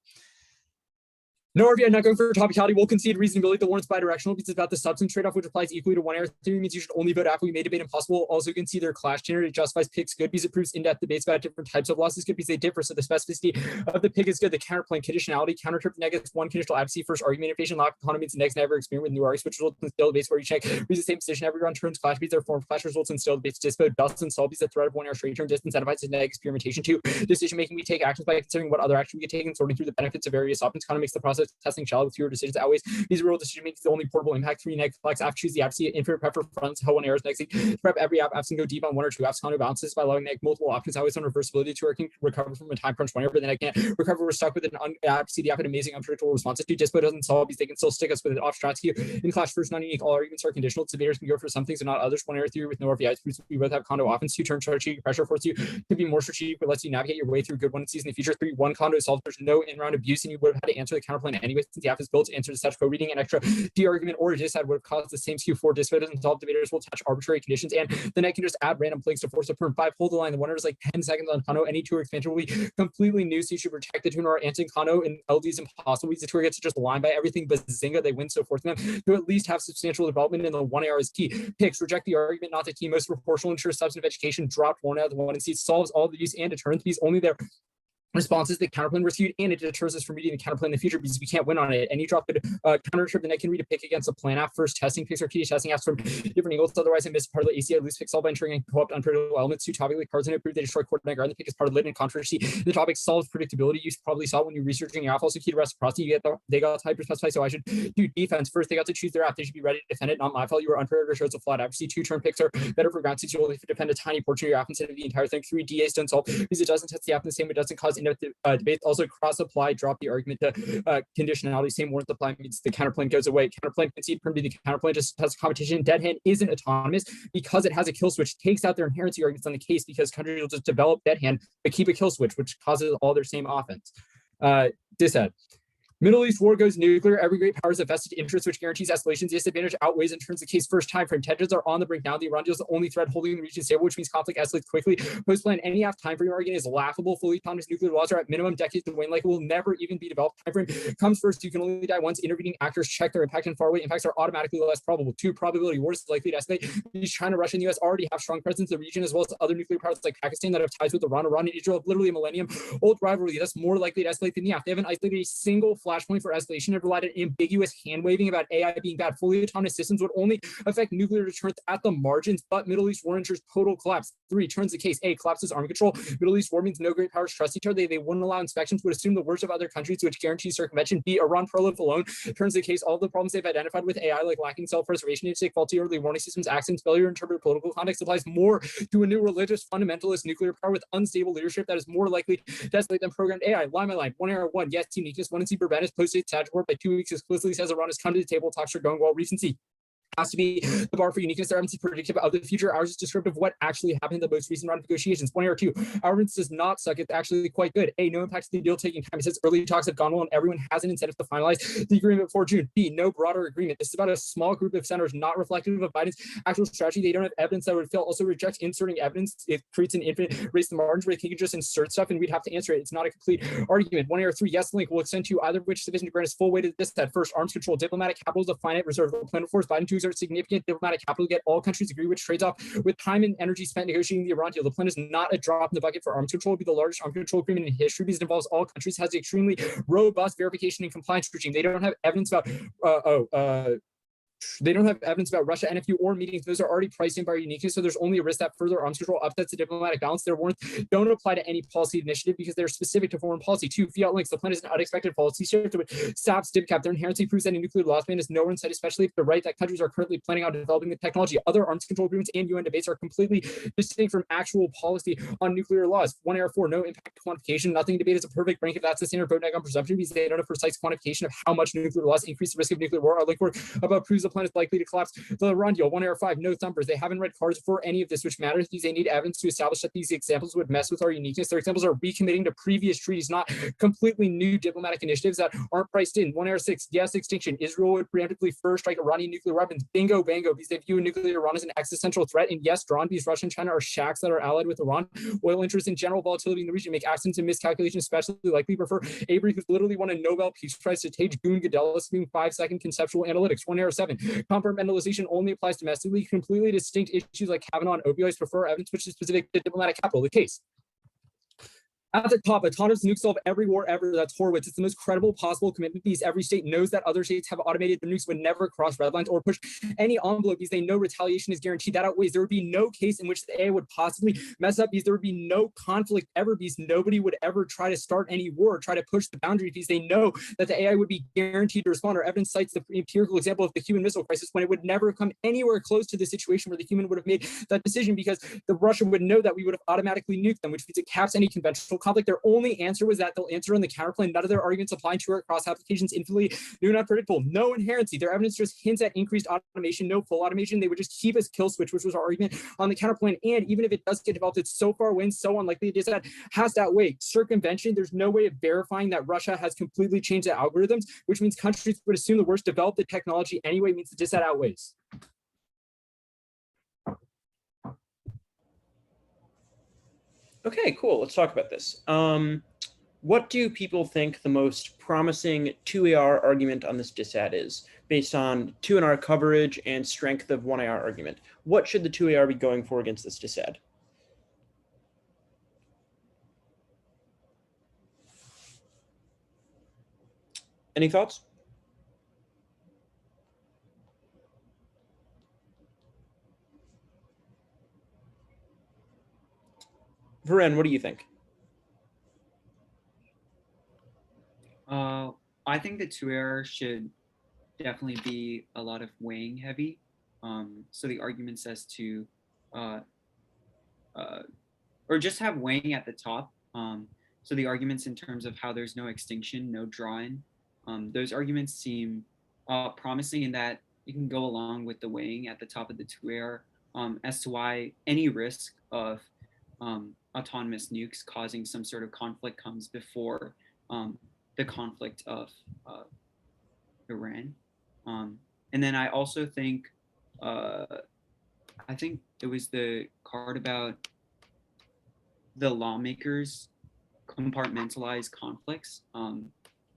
C: No RVI not going for topicality. We'll concede reasonability. The warrant's bidirectional because it's about the substance trade-off, which applies equally to one-error theory, means you should only vote after we made debate impossible. Also, you can see their clash generated justifies picks good because it proves in-depth debates about different types of losses good because they differ. So the specificity of the pick is good. The counterpoint conditionality, counter-trip negative one conditional advocacy, first argument innovation, lock economy means the next never experiment with new arguments, which results in still debates where you check reads the same position every round turns clash beats their form clash results in still debates. Dispo doesn't solve because the threat of one-error straight turn disincentivizes the experimentation. Two, decision making, we take actions by considering what other action we get taken, sorting through the benefits of various options kind of makes the process of testing shallow with fewer decisions outweighs these real decision making is the only portable impact. Three, negative flex after choose the apps, infinite prep for fronts, how one errors next prep every app apps and go deep on one or two apps, counter balances by allowing multiple options, always on reversibility to working recover from a time crunch whenever, but then I can't recover, we're stuck with an app, see the app and amazing unpredictable responses to dispo doesn't solve these, they can still stick us with an off strategy in clash first non-unique, all arguments are conditional, debaters can go for some things and not others, one error theory with no RVIs, we both have condo offense, two turn strategic pressure force you to be more strategic but lets you navigate your way through good one season in the future. Three, one condo is solved, there's no in-round abuse and you would have had to answer the counterplan anyway since the app is built to answer to such co-reading an extra D argument or a disad would have caused the same skew. Four, dispo doesn't solve, debaters will attach arbitrary conditions and the net can just add random plays to force a perm. Five, hold the line, the one is like 10 seconds on condo, any tour expansion will be completely new so you should protect the tuner anti condo and LD is impossible because the tour gets to just line by everything but Zynga, they win so forth them to at least have substantial development in the one AR is key. Picks, reject the argument not the key, most proportional ensure substantive education, dropped one out of the one and see solves all the use and deterrence because only their responses the counterplane rescued and it deters us from reading the counterplane in the future because we can't win on it. And you drop the counter trip, the net can read a pick against a plan app. First testing picks are key to testing apps from different angles. Otherwise, I miss part of the ACI loose picks all by entering and co-opt unpredictable elements. Two, topically cards in it prove they destroy coordinate guard. The pick is part of lit and controversy. The topic solves predictability. You probably saw when you're researching your app. Also key to reciprocity. You get they got hyper specify. So I should do defense first. They got to choose their app. They should be ready to defend it. Not my fault. You were unprepared or shows a flawed accuracy. Two, turn picks are better for ground since you only defend a tiny portion of your app instead of the entire thing. Three, DAs don't solve because it doesn't test the app in the same way. It doesn't cause in-depth debate. Also cross apply, drop the argument to conditionality. Same warrant apply means the counterplane goes away. Counterplane concede perm to the counterplane just has a competition. Dead hand isn't autonomous because it has a kill switch, takes out their inherency arguments on the case because countries will just develop dead hand but keep a kill switch, which causes all their same offense. Disad. Middle East war goes nuclear. Every great power is a vested interest, which guarantees escalation's disadvantage outweighs and turns the case first time frame. Tensions are on the brink now. The Iran deal is the only threat holding the region stable, which means conflict escalates quickly. Post-plan, any half time frame argument is laughable. Fully autonomous nuclear laws are at minimum decades to wane, like it will never even be developed. Time frame comes first. You can only die once. Intervening actors check their impact, and faraway impacts are automatically less probable. Two, probability war is likely to escalate. Each China, Russia, and the US already have strong presence in the region, as well as other nuclear powers like Pakistan that have ties with Iran. Iran and Israel have literally a millennium-old rivalry that's more likely to escalate than the half. They haven't isolated a single flashpoint for escalation. Have relied on ambiguous hand-waving about AI being bad. Fully autonomous systems would only affect nuclear deterrence at the margins, but Middle East war ensures total collapse. Three, turns the case. A, collapses arm control. Middle East war means no great powers trust each other. They wouldn't allow inspections, would assume the worst of other countries, which guarantees circumvention. B, Iran prolif alone turns the case. All the problems they've identified with AI, like lacking self-preservation, take faulty early warning systems, accents, failure to interpret political context, applies more to a new religious fundamentalist nuclear power with unstable leadership that is more likely to escalate than programmed AI. Line by line, one error, one, yes, uniqueness, one and C, Burbanus posted Sagittor by 2 weeks explicitly says Iran has come to the table, talks are going well, recency has to be the bar for uniqueness. Their evidence is predictive of the future. Ours is descriptive of what actually happened in the most recent round of negotiations. One or two. Our evidence does not suck. It's actually quite good. A, no impact to the deal taking time. It says early talks have gone well and everyone has an incentive to finalize the agreement before June. B, no broader agreement. This is about a small group of senators, not reflective of Biden's actual strategy. They don't have evidence that would fail. Also rejects inserting evidence. It creates an infinite race to the margins where they can just insert stuff and we'd have to answer it. It's not a complete argument. One or three. Yes, link will extend to either of which sufficient to grant us full weight of this. That first, arms control, diplomatic capital is a finite reserve. The plan to force Biden to exert significant diplomatic capital to get all countries agree, which trades off with time and energy spent negotiating the Iran deal. The plan is not a drop in the bucket for arms control. It will be the largest arms control agreement in history because it involves all countries, has an extremely robust verification and compliance regime. They don't have evidence about they don't have evidence about Russia, NFU, or meetings. Those are already priced in by uniqueness, so there's only a risk that further arms control upsets the diplomatic balance. Their warrants don't apply to any policy initiative because they're specific to foreign policy. Two, fiat links. The plan is an unexpected policy shift which saps DibCap. Their inherency proves that a nuclear loss ban is nowhere in sight, especially if they're right that countries are currently planning on developing the technology. Other arms control agreements and UN debates are completely distinct from actual policy on nuclear laws. One error, four, no impact quantification. Nothing debate is a perfect rank if that's the standard vote neg on presumption because they don't have precise quantification of how much nuclear laws increase the risk of nuclear war. Our link work about proves the planet is likely to collapse. The Rondeal, 1AR5, no thumpers. They haven't read cards for any of this, which matters because they need evidence to establish that these examples would mess with our uniqueness. Their examples are recommitting to previous treaties, not completely new diplomatic initiatives that aren't priced in. 1AR6, yes, extinction. Israel would preemptively first strike Iranian nuclear weapons. Bingo, bango, because they view nuclear Iran as an existential threat. And yes, drawn because Russia and China are shacks that are allied with Iran. Oil interests and general volatility in the region make accidents and miscalculations especially likely. Prefer Avery, who's literally won a Nobel Peace Prize, to Tage Goon Gadella, speaking 5-second conceptual analytics. 1AR7, compartmentalization only applies domestically. Completely distinct issues like Kavanaugh and opioids prefer evidence which is specific to diplomatic capital. The case. At the top, autonomous nukes solve every war ever. That's Horowitz. It's the most credible possible commitment because every state knows that other states have automated their nukes would never cross red lines or push any envelope because they know retaliation is guaranteed. That outweighs. There would be no case in which the AA would possibly mess up because there would be no conflict ever because nobody would ever try to start any war or try to push the boundary because they know that the AI would be guaranteed to respond. Our evidence cites the empirical example of the Cuban Missile Crisis when it would never come anywhere close to the situation where the human would have made that decision because the Russian would know that we would have automatically nuked them, which means it caps any conventional conflict. Their only answer was that they'll answer on the counterclaim. None of their arguments apply to our cross applications infinitely new and unpredictable. No inherency. Their evidence just hints at increased automation, no full automation. They would just keep us kill switch, which was our argument on the counterpoint. And even if it does get developed, it's so far away and so unlikely it is that has to outweigh circumvention. There's no way of verifying that Russia has completely changed the algorithms, which means countries would assume the worst, develop the technology anyway, means that that outweighs.
B: Okay, cool. Let's talk about this. What do people think the most promising 2AR argument on this dissat is, based on 2NR coverage and strength of 1AR argument? What should the 2AR be going for against this dissat? Any thoughts? Varen, what do you think?
I: I think the 2AR should definitely be a lot of weighing heavy. So the argument says to, or just have weighing at the top. So the arguments in terms of how there's no extinction, no drawing, those arguments seem promising in that you can go along with the weighing at the top of the 2AR as to why any risk of autonomous nukes causing some sort of conflict comes before the conflict of Iran. And then I also think, I think it was the card about the lawmakers compartmentalize conflicts.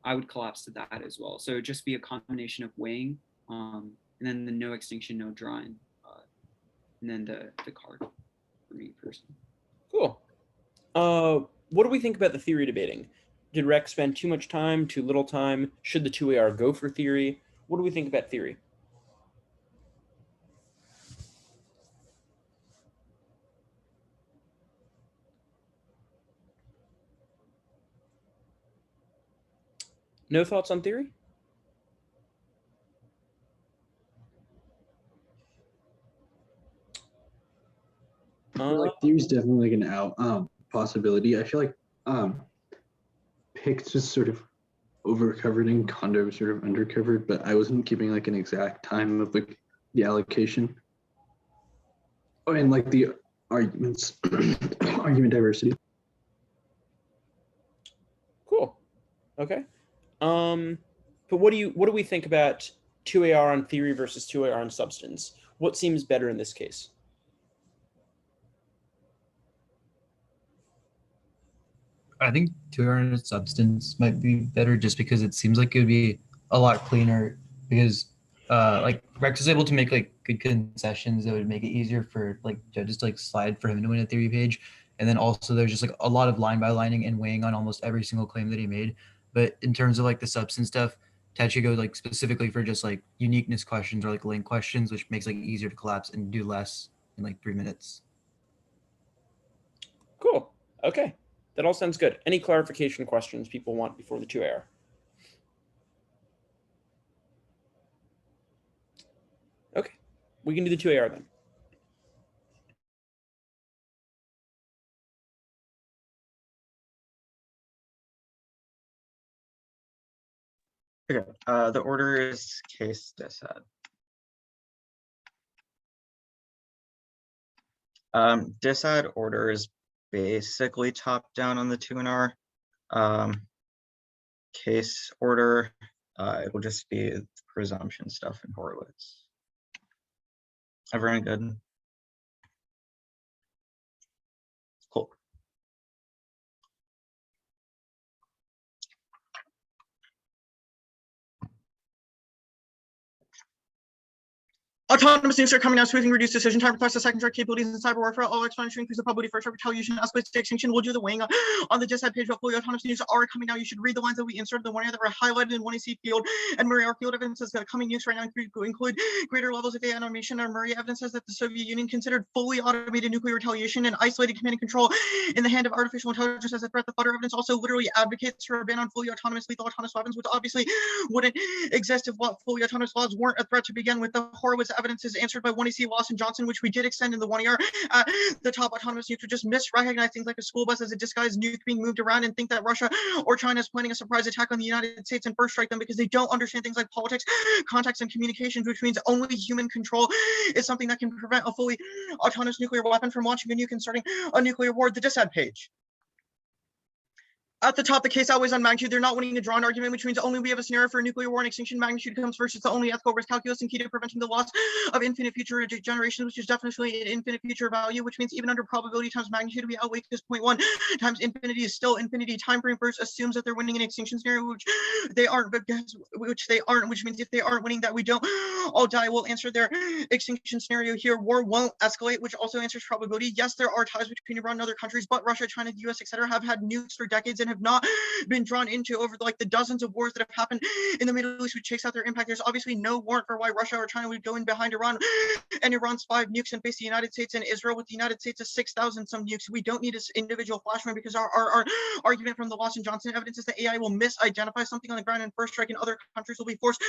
I: I would collapse to that as well. So it'd just be a combination of weighing and then the no extinction, no drawing, and then the card for me personally.
B: Cool. What do we think about the theory debating? Did Rex spend too much time, too little time? Should the 2AR go for theory? What do we think about theory? No thoughts on theory?
E: Like theory's definitely like an out possibility. I feel like Pick's just sort of overcovered and Kondo was sort of undercovered, but I wasn't keeping like an exact time of like the allocation. Oh, and like the arguments, argument diversity.
B: Cool. Okay. But what do we think about 2AR on theory versus 2AR on substance? What seems better in this case?
A: I think 2AR on substance might be better just because it seems like it would be a lot cleaner because like Rex is able to make like good concessions that would make it easier for like judges to like slide for him to win a theory page. And then also there's just like a lot of line by lining and weighing on almost every single claim that he made. But in terms of like the substance stuff, Ted should go like specifically for just like uniqueness questions or like link questions, which makes like easier to collapse and do less in like 3 minutes.
B: Cool. Okay. That all sounds good. Any clarification questions people want before the 2AR? Okay. We can do the 2AR then.
G: Okay, the order is case dissat. Disad order is basically top down on the 2NR. Case order, it will just be presumption stuff in Horowitz. Everyone good? Cool.
D: Autonomous nukes are coming out, smoothing reduced decision time, requires the second track capabilities in cyber warfare, all exponentially increase the probability for retaliation, escalates to extinction. We'll do the weighing on the DISAD page, but fully autonomous nukes are coming out. You should read the lines that we inserted, the one that were highlighted in 1AC field, and Murray, our field evidence says that coming nukes right now include greater levels of AI automation. Our Murray evidence says that the Soviet Union considered fully automated nuclear retaliation and isolated command and control in the hand of artificial intelligence as a threat. The Flutter evidence also literally advocates for a ban on fully autonomous, lethal autonomous weapons, which obviously wouldn't exist if fully autonomous laws weren't a threat to begin with. The Horowitz evidence is answered by 1AC Lawson Johnson, which we did extend in the 1ER. The top autonomous nukes would just misrecognize things like a school bus as a disguised nuke being moved around and think that Russia or China is planning a surprise attack on the United States and first strike them because they don't understand things like politics, context, and communications, which means only human control is something that can prevent a fully autonomous nuclear weapon from launching a nuke and starting a nuclear war. The DISAD page. At the top, the case always on magnitude. They're not winning a drawn argument, which means only we have a scenario for a nuclear war and extinction. Magnitude comes first. It's the only ethical risk calculus and key to preventing the loss of infinite future generations, which is definitely an infinite future value, which means even under probability times magnitude, we outweigh this 0.1 times infinity is still infinity. Time frame first assumes that they're winning an extinction scenario, which they aren't, which means if they aren't winning that we don't all die. We'll answer their extinction scenario here. War won't escalate, which also answers probability. Yes, there are ties between Iran and other countries, but Russia, China, the US, etc. have had nukes for decades and have not been drawn into over like the dozens of wars that have happened in the Middle East, which chase out their impact. There's obviously no warrant for why Russia or China would go in behind Iran and Iran's 5 nukes and face the United States and Israel with the United States' 6,000 some nukes. We don't need this individual flashpoint because our argument from the Lawson Johnson evidence is that AI will misidentify something on the ground and first strike, and other countries will be forced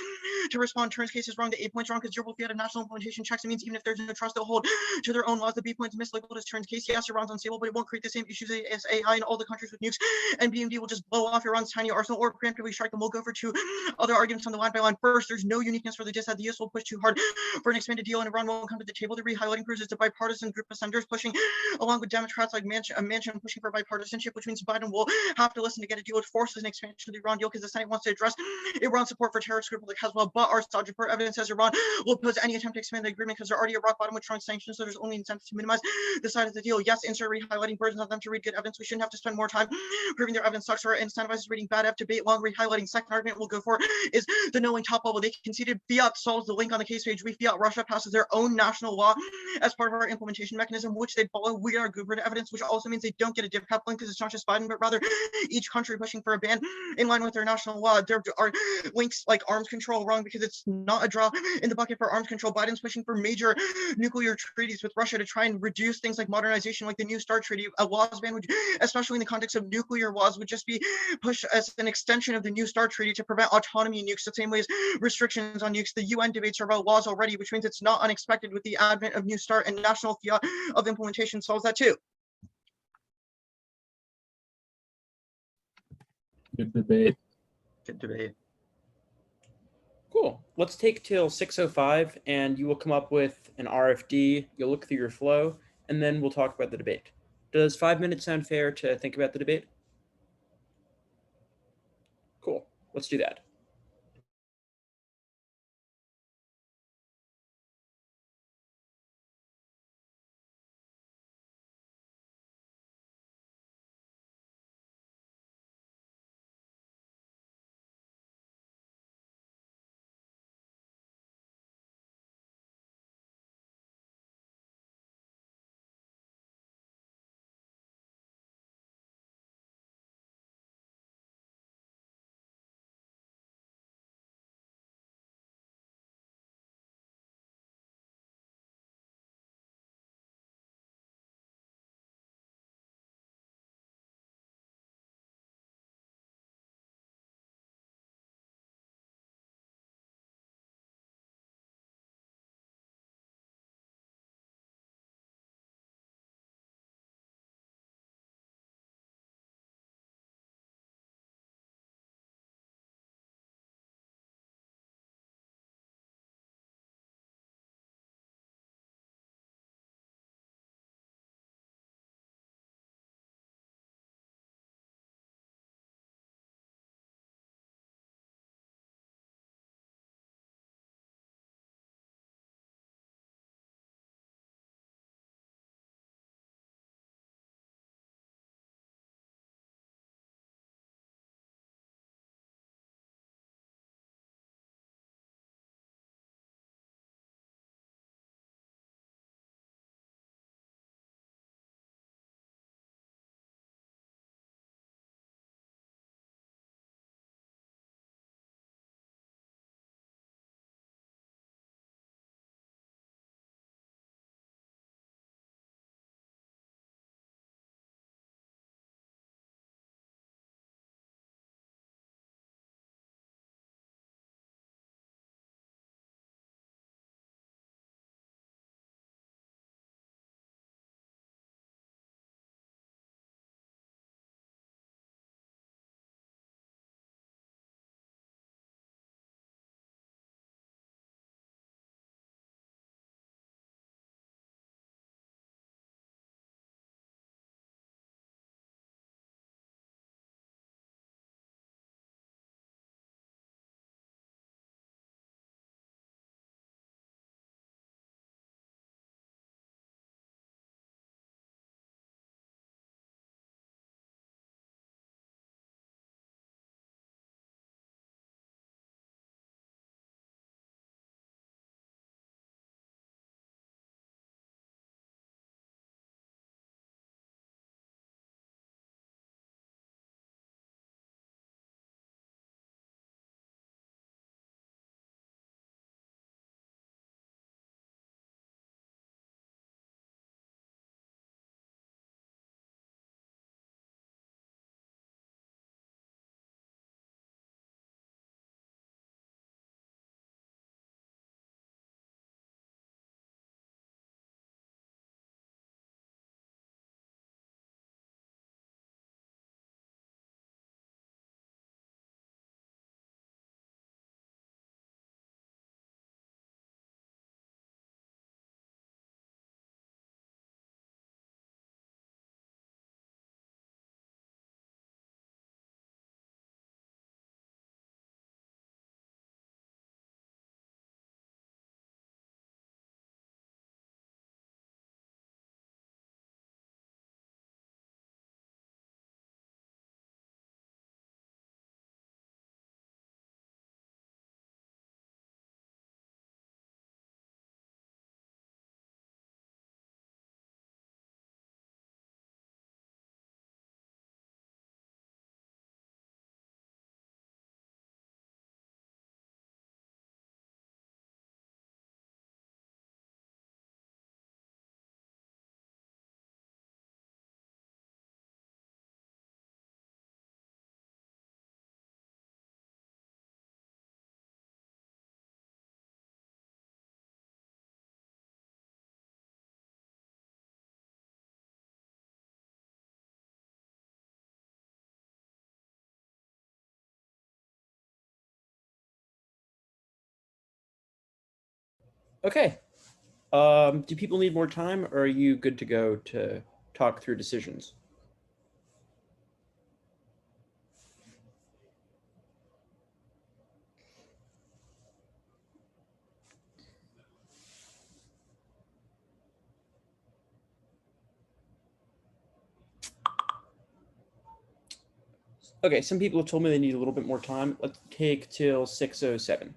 D: to respond. Turns cases wrong, the A points wrong because Europe will be at a national implementation checks. It means even if there's no trust, they'll hold to their own laws. The B points mislabeled as turns case. Yes, Iran's unstable, but it won't create the same issues as AI in all the countries with nukes, and BMD will just blow off Iran's tiny arsenal or preemptively strike them. We'll go for 2 other arguments on the line by line. First, there's no uniqueness for the DISAD. The US will push too hard for an expanded deal, and Iran won't come to the table. The re-highlighting proves it's a bipartisan group of senators pushing, along with Democrats like Manchin pushing for bipartisanship, which means Biden will have to listen to get a deal which forces an expansion of the Iran deal because the Senate wants to address Iran's support for terrorist group like Hezbollah. But our Staj report evidence says Iran will oppose any attempt to expand the agreement because they're already at rock bottom with Trump's sanctions, so there's only incentive to minimize the side of the deal. Yes, insert re-highlighting burdens on them to read good evidence. We shouldn't have to spend more time proving their evidence sucks or incentivizes reading bad F. Debate long re-highlighting. Second argument we'll go for is the knowing top level. They conceded fiat solves the link on the case page. We fiat Russia passes their own national law as part of our implementation mechanism, which they follow. We are good evidence, which also means they don't get a div cap link because it's not just Biden, but rather each country pushing for a ban in line with their national law. There are links like arms control wrong because it's not a draw in the bucket for arms control. Biden's pushing for major nuclear treaties with Russia to try and reduce things like modernization, like the New START treaty. A laws ban would, especially in the context of nuclear laws, would just be pushed as an extension of the New START treaty to prevent autonomy in nukes, the same way as restrictions on nukes. The UN debates are about laws already, which means it's not unexpected with the advent of New START, and national fiat of implementation solves that too.
C: Good debate.
G: Good debate.
B: Cool. Let's take till 6:05 and you will come up with an RFD. You'll look through your flow and then we'll talk about the debate. Does 5 minutes sound fair to think about the debate? Cool. Let's do that. Okay. Do people need more time, or are you good to go to talk through decisions? Okay, some people have told me they need a little bit more time. Let's take till 6:07.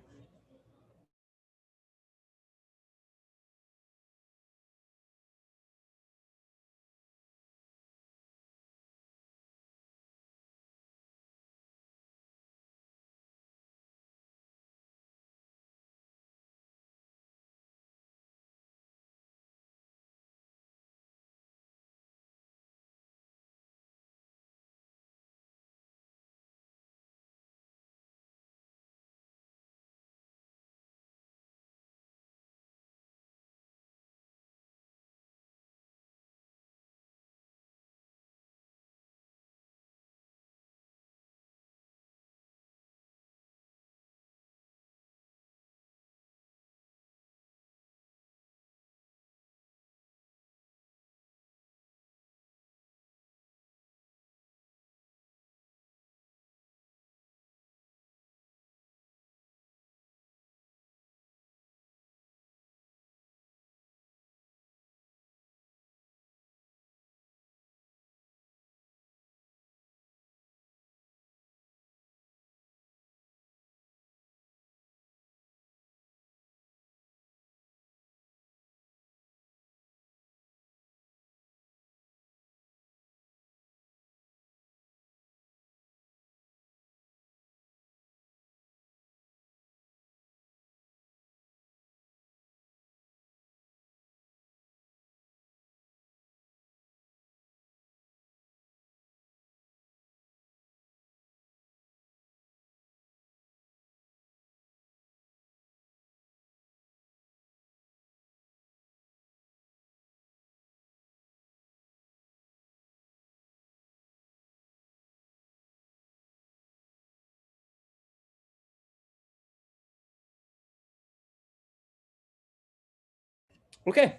B: Okay,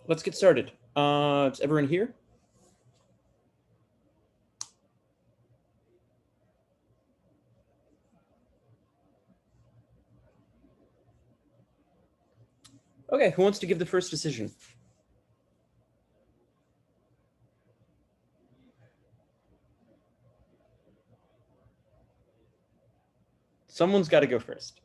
B: let's get started. Is everyone here? Okay, who wants to give the first decision? Someone's got to go first.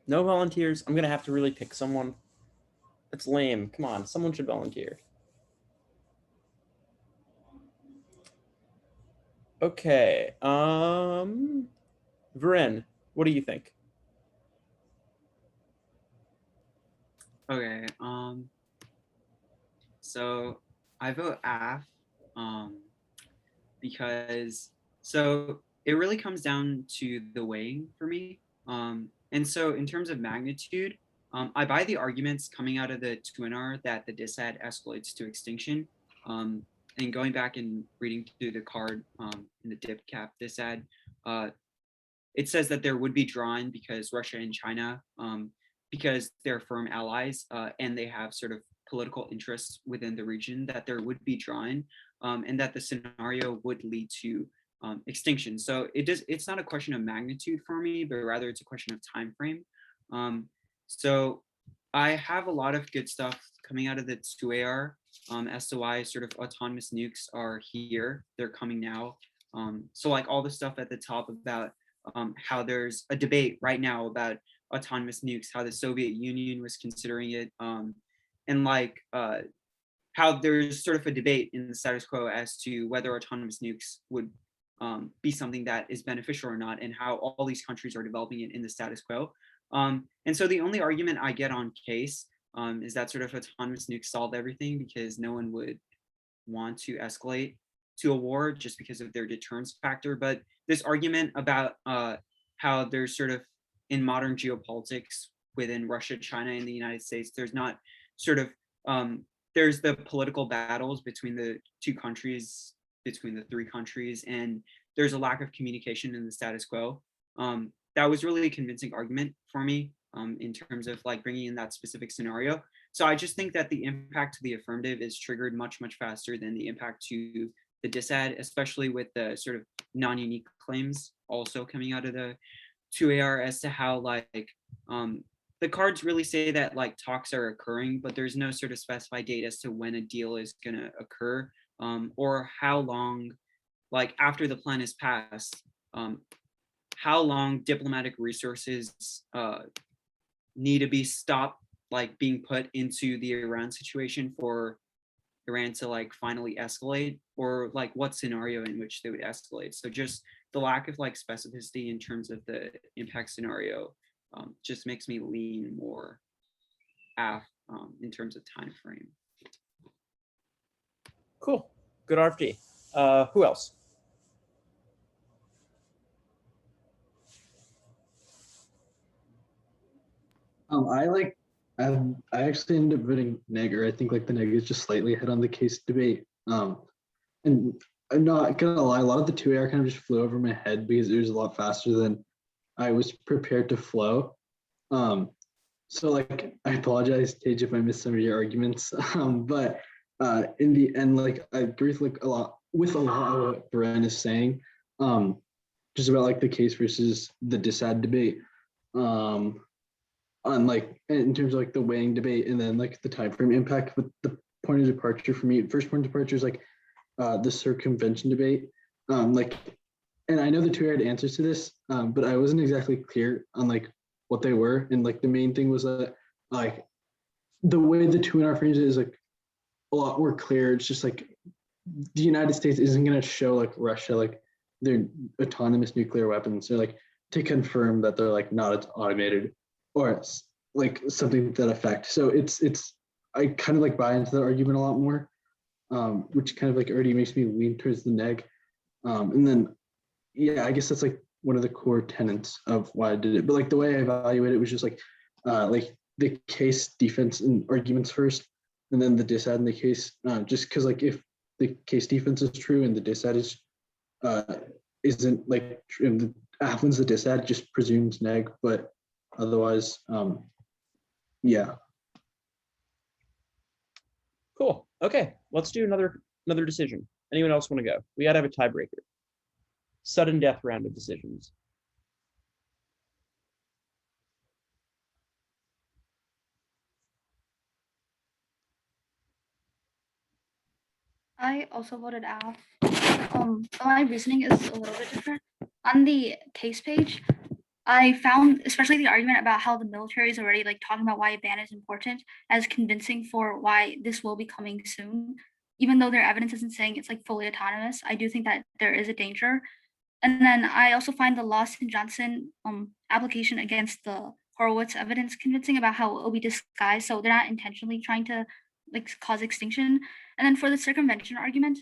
B: No volunteers. I'm going to have to really pick someone. That's lame. Come on, someone should volunteer. Okay. Varen, what do you think?
I: Okay. So I vote AF, because it really comes down to the weighing for me. And so in terms of magnitude, I buy the arguments coming out of the Twitter that the disad escalates to extinction. And going back and reading through the card in the dip cap disad, it says that there would be drawn because Russia and China, because they're firm allies and they have sort of political interests within the region, that there would be drawn, and that the scenario would lead to extinction. So it's not a question of magnitude for me, but rather it's a question of time frame. So I have a lot of good stuff coming out of the 2AR as to why sort of autonomous nukes are here. They're coming now. So like all the stuff at the top about how there's a debate right now about autonomous nukes, how the Soviet Union was considering it, and like how there's sort of a debate in the status quo as to whether autonomous nukes would be something that is beneficial or not, and how all these countries are developing it in the status quo. And so the only argument I get on case is that sort of autonomous nukes solve everything, because no one would want to escalate to a war just because of their deterrence factor. But this argument about how there's sort of in modern geopolitics within Russia, China, and the United States, there's not sort of there's the political battles between the two countries between the three countries, and there's a lack of communication in the status quo. That was really a convincing argument for me in terms of like bringing in that specific scenario. So I just think that the impact to the affirmative is triggered much faster than the impact to the disad, especially with the sort of non-unique claims also coming out of the 2AR as to how like the cards really say that like talks are occurring, but there's no sort of specified date as to when a deal is going to occur, or how long, like after the plan is passed, how long diplomatic resources need to be stopped, like being put into the Iran situation for Iran to like finally escalate, or like what scenario in which they would escalate. So just the lack of like specificity in terms of the impact scenario just makes me lean more in terms of time frame.
B: Cool. Good RFD. Who else?
E: I actually ended up voting neg, or I think like the neg is just slightly ahead on the case debate. And I'm not gonna lie, a lot of the 2AR kind of just flew over my head because it was a lot faster than I was prepared to flow. So like I apologize, Tage, if I missed some of your arguments. But in the end, like I agree with like a lot of what Bren is saying. Just about like the case versus the disad debate. On like in terms of like the weighing debate, and then like the time frame impact. But the point of departure for me, first point of departure is like the circumvention debate. Like, and I know the 2AR had answers to this, but I wasn't exactly clear on like what they were. And like the main thing was that like the way the 2AR frames it is like a lot more clear. It's just like the United States isn't going to show like Russia like their autonomous nuclear weapons. They're like to confirm that they're like not automated or like something to that effect. So it's I kind of like buy into the argument a lot more, which kind of like already makes me lean towards the neg. And then yeah, I guess that's like one of the core tenets of why I did it. But like the way I evaluated it was just like the case defense and arguments first, and then the disad in the case, just because like if the case defense is true and the disad is isn't like and happens the disad just presumes neg, but otherwise yeah.
B: Cool. Okay, let's do another decision. Anyone else want to go? We gotta have a tiebreaker. Sudden death round of decisions.
F: I also voted Al. My reasoning is a little bit different. On the case page, I found especially the argument about how the military is already like talking about why a ban is important as convincing for why this will be coming soon. Even though their evidence isn't saying it's like fully autonomous, I do think that there is a danger. And then I also find the Lawson-Johnson application against the Horowitz evidence convincing about how it will be disguised, so they're not intentionally trying to like cause extinction. And then for the circumvention argument,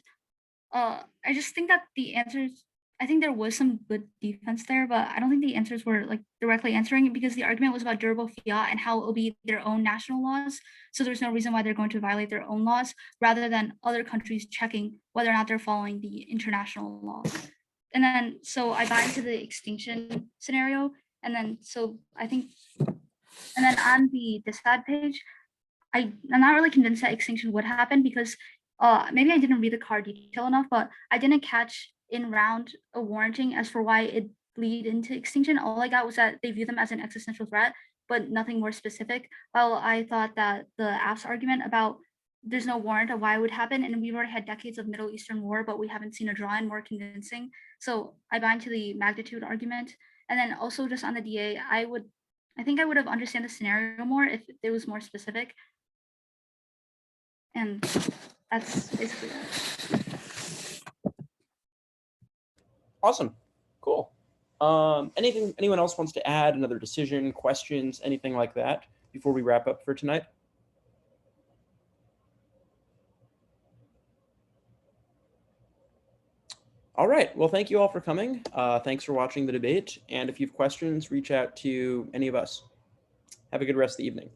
F: I just think that the answers, I think there was some good defense there, but I don't think the answers were like directly answering it because the argument was about durable fiat and how it will be their own national laws. So there's no reason why they're going to violate their own laws rather than other countries checking whether or not they're following the international laws. And then, so I buy into the extinction scenario. And then, so I think, and then on the disad page, I'm not really convinced that extinction would happen because maybe I didn't read the card detail enough, but I didn't catch in round a warranting as for why it lead into extinction. All I got was that they view them as an existential threat, but nothing more specific. While I thought that the AF's argument about there's no warrant of why it would happen, and we've already had decades of Middle Eastern war, but we haven't seen a draw-in more convincing. So I buy into the magnitude argument. And then also just on the DA, I think I would have understood the scenario more if it was more specific. And that's basically it.
B: Awesome. Cool. Anyone else wants to add, another decision, questions, anything like that before we wrap up for tonight? All right. Well, thank you all for coming. Thanks for watching the debate. And if you have questions, reach out to any of us. Have a good rest of the evening.